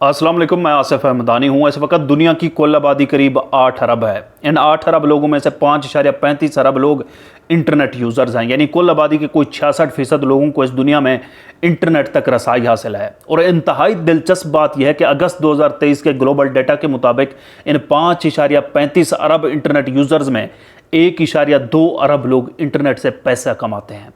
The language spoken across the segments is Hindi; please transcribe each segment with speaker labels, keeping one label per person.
Speaker 1: अस्सलाम वालेकुम, मैं आसिफ अहमदानी हूँ। इस वक्त दुनिया की कुल आबादी करीब 8 अरब है। इन 8 अरब लोगों में से 5.35 अरब लोग इंटरनेट यूज़र्स हैं, यानी कुल आबादी के कोई 66% लोगों को इस दुनिया में इंटरनेट तक रसाई हासिल है। और इंतहाई दिलचस्प बात यह है कि अगस्त 2023 के ग्लोबल डाटा के मुताबिक इन 5.35 अरब इंटरनेट यूज़र्स में 1.2 अरब लोग इंटरनेट से पैसा कमाते हैं।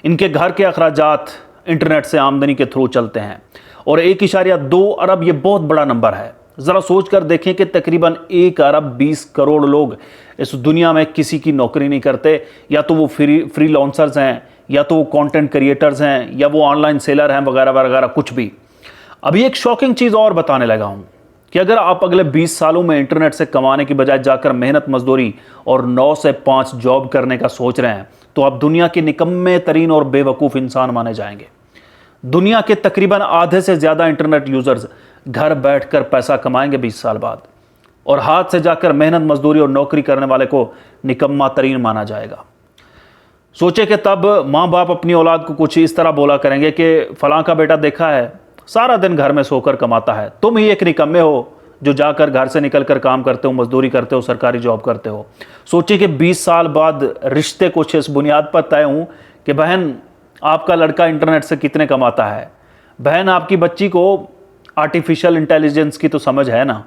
Speaker 1: इनके घर के अखराजात इंटरनेट से आमदनी के थ्रू चलते हैं और 1.2 अरब ये बहुत बड़ा नंबर है। ज़रा सोच कर देखें कि तकरीबन 1 अरब 20 करोड़ लोग इस दुनिया में किसी की नौकरी नहीं करते, या तो वो फ्रीलांसर्स हैं, या तो वो कंटेंट क्रिएटर्स हैं, या वो ऑनलाइन सेलर हैं, वगैरह वगैरह कुछ भी। अभी एक शॉकिंग चीज़ और बताने लगा हूँ कि अगर आप अगले 20 सालों में इंटरनेट से कमाने की बजाय जाकर मेहनत मजदूरी और 9 से 5 जॉब करने का सोच रहे हैं, तो आप दुनिया के निकम्मे तरीन और बेवकूफ़ इंसान माने जाएंगे। दुनिया के तकरीबन आधे से ज़्यादा इंटरनेट यूज़र्स घर बैठकर पैसा कमाएंगे 20 साल बाद, और हाथ से जाकर मेहनत मजदूरी और नौकरी करने वाले को निकम्मा तरीन माना जाएगा। सोचे कि तब माँ बाप अपनी औलाद को कुछ इस तरह बोला करेंगे कि फलां का बेटा देखा है, सारा दिन घर में सोकर कमाता है, तुम ही एक निकम्मे हो जो जाकर घर से निकल कर काम करते हो, मजदूरी करते हो, सरकारी जॉब करते हो। सोचिए कि 20 साल बाद रिश्ते कुछ इस बुनियाद पर तय हों कि बहन, आपका लड़का इंटरनेट से कितने कमाता है, बहन आपकी बच्ची को आर्टिफिशियल इंटेलिजेंस की तो समझ है ना,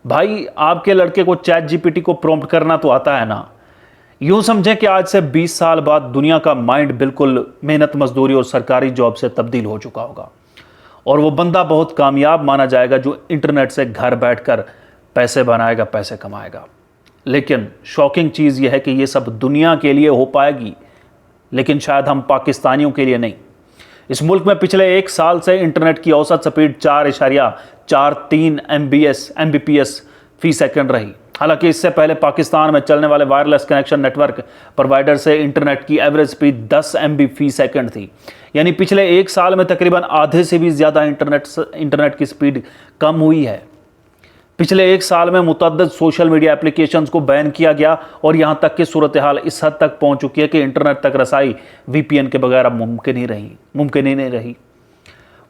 Speaker 1: भाई आपके लड़के को चैट जीपीटी को प्रॉम्प्ट करना तो आता है ना। यूं समझें कि आज से 20 साल बाद दुनिया का माइंड बिल्कुल मेहनत मजदूरी और सरकारी जॉब से तब्दील हो चुका होगा, और वो बंदा बहुत कामयाब माना जाएगा जो इंटरनेट से घर बैठकर पैसे बनाएगा, पैसे कमाएगा। लेकिन शॉकिंग चीज़ यह है कि ये सब दुनिया के लिए हो पाएगी, लेकिन शायद हम पाकिस्तानियों के लिए नहीं। इस मुल्क में पिछले 1 साल से इंटरनेट की औसत स्पीड 4.43 MBPS फी सेकंड रही। हालांकि इससे पहले पाकिस्तान में चलने वाले वायरलेस कनेक्शन नेटवर्क प्रोवाइडर से इंटरनेट की एवरेज स्पीड 10 MB फी सेकंड थी, यानी पिछले 1 साल में तकरीबन आधे से भी ज़्यादा इंटरनेट की स्पीड कम हुई है। पिछले 1 साल में मुतअद्दिद सोशल मीडिया एप्लीकेशंस को बैन किया गया, और यहाँ तक कि सूरत हाल इस हद तक पहुँच चुकी है कि इंटरनेट तक रसाई VPN के बगैर अब मुमकिन ही नहीं रही।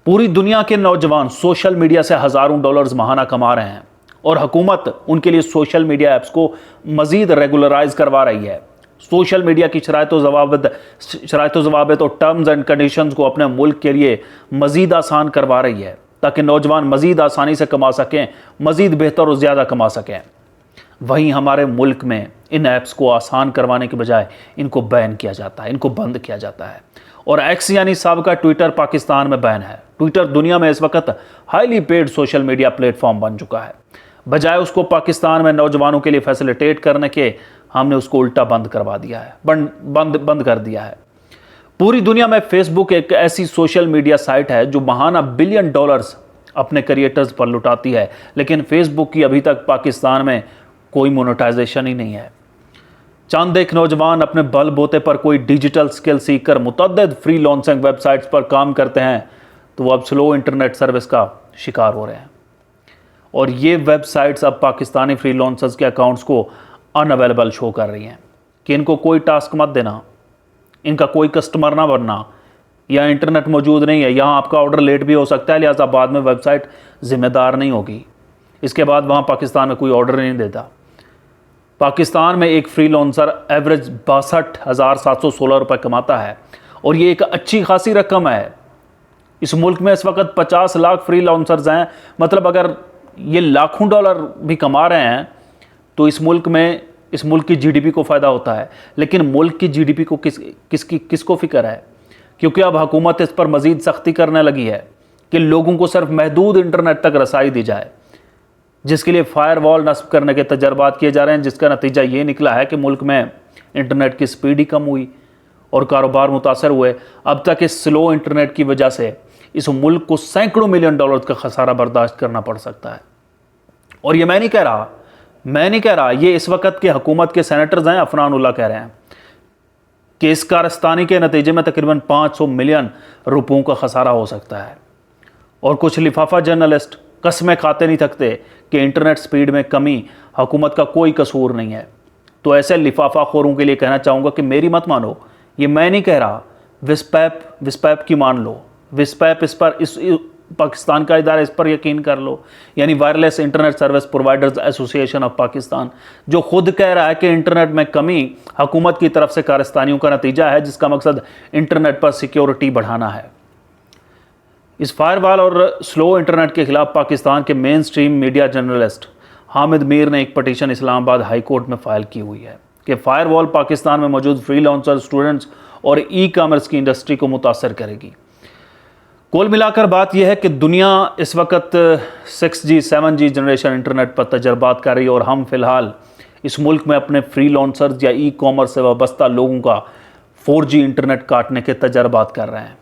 Speaker 1: पूरी दुनिया के नौजवान सोशल मीडिया से हज़ारों डॉलर्स माहाना कमा रहे हैं, और हुकूमत उनके लिए सोशल मीडिया ऐप्स को मज़ीद रेगुलराइज करवा रही है। सोशल मीडिया की शराइत ज़वाबित और टर्म्स एंड कंडीशंस को अपने मुल्क के लिए मज़ीद आसान करवा रही है, ताकि नौजवान मज़ीद आसानी से कमा सकें, मज़ीद बेहतर और ज़्यादा कमा सकें। वहीं हमारे मुल्क में इन ऐप्स को आसान करवाने के बजाय इनको बैन किया जाता है, इनको बंद किया जाता है। और एक्स यानी साबका ट्विटर पाकिस्तान में बैन है। ट्विटर दुनिया में इस वक्त highly paid social media platform बन चुका है। बजाय उसको पाकिस्तान में नौजवानों के लिए फैसिलिटेट करने के, हमने उसको उल्टा बंद करवा दिया है, बंद कर दिया है। पूरी दुनिया में फेसबुक एक ऐसी सोशल मीडिया साइट है जो माहाना बिलियन डॉलर्स अपने क्रिएटर्स पर लुटाती है, लेकिन फेसबुक की अभी तक पाकिस्तान में कोई मोनेटाइजेशन ही नहीं है। चंद एक नौजवान अपने बल बोते पर कोई डिजिटल स्किल सीखकर मुतअद्दिद फ्रीलांसिंग वेबसाइट्स पर काम करते हैं, तो वो अब स्लो इंटरनेट सर्विस का शिकार हो रहे हैं। और ये वेबसाइट्स अब पाकिस्तानी फ्रीलांसर्स के अकाउंट्स को अनअवेलेबल शो कर रही हैं कि इनको कोई टास्क मत देना, इनका कोई कस्टमर ना बनना, या इंटरनेट मौजूद नहीं है, यहाँ आपका ऑर्डर लेट भी हो सकता है, लिहाजा बाद में वेबसाइट ज़िम्मेदार नहीं होगी। इसके बाद वहाँ पाकिस्तान में कोई ऑर्डर नहीं देता। पाकिस्तान में एक फ्रीलांसर एवरेज 62,716 रुपये कमाता है, और ये एक अच्छी खासी रकम है। इस मुल्क में इस वक्त 50 लाख फ्रीलांसर्स हैं, मतलब अगर ये लाखों डॉलर भी कमा रहे हैं तो इस मुल्क की GDP को फ़ायदा होता है। लेकिन मुल्क की GDP को किसको फिक्र है? क्योंकि अब हुकूमत इस पर मज़ीद सख्ती करने लगी है कि लोगों को सिर्फ महदूद इंटरनेट तक रसाई दी जाए, जिसके लिए फायरवॉल नस्ब करने के तजर्बात किए जा रहे हैं, जिसका नतीजा ये निकला है कि मुल्क में इंटरनेट की स्पीड ही कम हुई और कारोबार मुतासर हुए। अब तक इस स्लो इंटरनेट की वजह से इस मुल्क को सैकड़ों मिलियन डॉलर्स का खसारा बर्दाश्त करना पड़ सकता है। और ये मैं नहीं कह रहा, ये इस वक्त के हुकूमत के सेनेटर्स हैं, अफनान उल्लाह कह रहे हैं कि इस कारस्तानी के नतीजे में तकरीबन 500 मिलियन रुपयों का खसारा हो सकता है। और कुछ लिफाफा जर्नलिस्ट कस्में खाते नहीं थकते कि इंटरनेट स्पीड में कमी हुकूमत का कोई कसूर नहीं है। तो ऐसे लिफाफा खोरों के लिए कहना चाहूँगा कि मेरी मत मानो, ये मैं नहीं कह रहा, विस्पैप की मान लो। विस्पैप पाकिस्तान का इदारा, इस पर यकीन कर लो। यानी wireless internet service providers association of Pakistan, जो खुद कह रहा है कि इंटरनेट में कमी हुकूमत की तरफ से कारस्तानियों का नतीजा है, जिसका मकसद इंटरनेट पर सिक्योरिटी बढ़ाना है। इस फायरवॉल और स्लो इंटरनेट के खिलाफ पाकिस्तान के main stream media journalist Hamid Mir ने एक पटिशन इस्लामाबाद हाई कोर्ट में फाइल की हुई है कि फायरवॉल पाकिस्तान में मौजूद फ्रीलांसर, स्टूडेंट्स और ई कॉमर्स की इंडस्ट्री को मुतासर करेगी। कुल मिलाकर बात यह है कि दुनिया इस वक्त 6G 7G जनरेशन इंटरनेट पर तजर्बात कर रही है और हम फ़िलहाल इस मुल्क में अपने फ्रीलांसर्स या ई कॉमर्स से वाबस्ता लोगों का 4G इंटरनेट काटने के तजर्बात कर रहे हैं।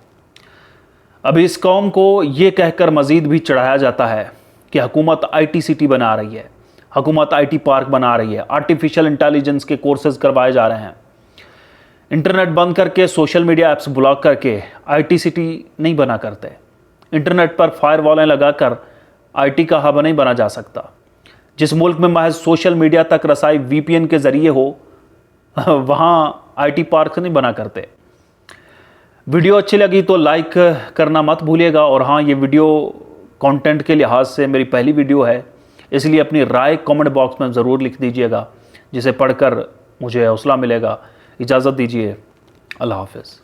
Speaker 1: अभी इस कौम को ये कहकर मज़ीद भी चढ़ाया जाता है कि हुकूमत IT सिटी बना रही है, हुकूमत IT पार्क बना रही है, आर्टिफिशियल इंटेलिजेंस के कोर्सेज करवाए जा रहे हैं। इंटरनेट बंद करके, सोशल मीडिया ऐप्स ब्लॉक करके IT सिटी नहीं बना करते। इंटरनेट पर फायरवॉलें लगाकर IT का हब नहीं बना जा सकता। जिस मुल्क में महज सोशल मीडिया तक रसाई VPN के ज़रिए हो, वहाँ IT पार्क नहीं बना करते। वीडियो अच्छी लगी तो लाइक करना मत भूलिएगा। और हाँ, ये वीडियो कंटेंट के लिहाज से मेरी पहली वीडियो है, इसलिए अपनी राय कमेंट बॉक्स में ज़रूर लिख दीजिएगा, जिसे पढ़कर मुझे हौसला मिलेगा। इजाज़त दीजिए, अल्लाह हाफ़िज़।